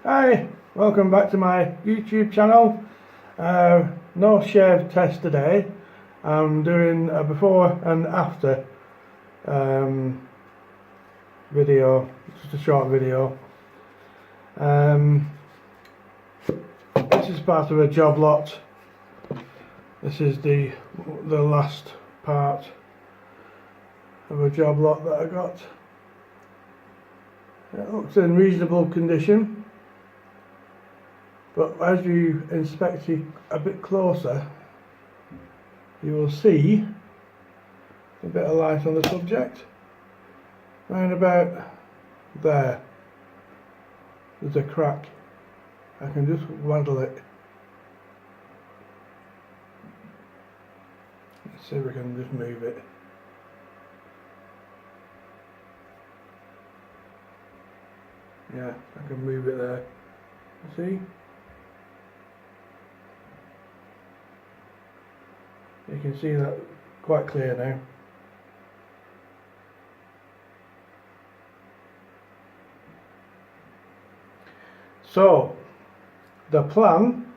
Hi, welcome back to my YouTube channel. No shave test today. I'm doing a before and after video, just a short video. This is part of a job lot. This is the last part of a job lot that I got. It looks in reasonable condition. But as you inspect it a bit closer, you will see a bit of light on the subject. Round about there's a crack. I can just waddle it. Let's see if we can just move it. Yeah, I can move it there. See? You can see that quite clear now. So, the plan,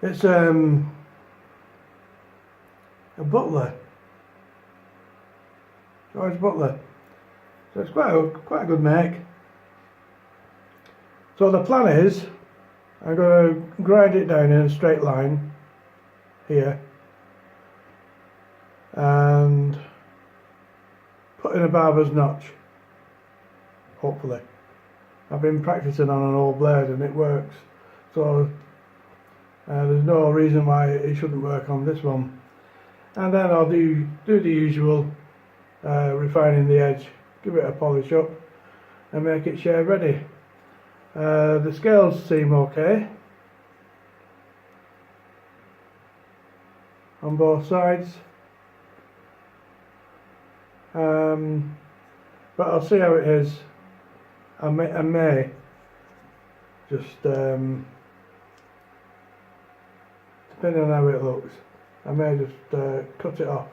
it's a Butler, George Butler. So it's quite a good make. So the plan is, I'm going to grind it down in a straight line here and put in a barber's notch, hopefully. I've been practicing on an old blade and it works, so there's no reason why it shouldn't work on this one. And then I'll do the usual refining the edge, give it a polish up and make it shave ready. The scales seem okay on both sides, but I'll see how it is. I may just, depending on how it looks, I may just cut it off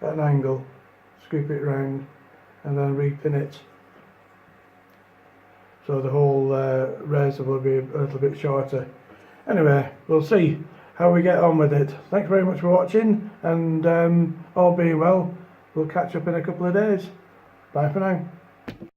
at an angle, scoop it round and then repin it. So the whole razor will be a little bit shorter. Anyway, we'll see how we get on with it. Thanks very much for watching, and all being well, we'll catch up in a couple of days. Bye for now.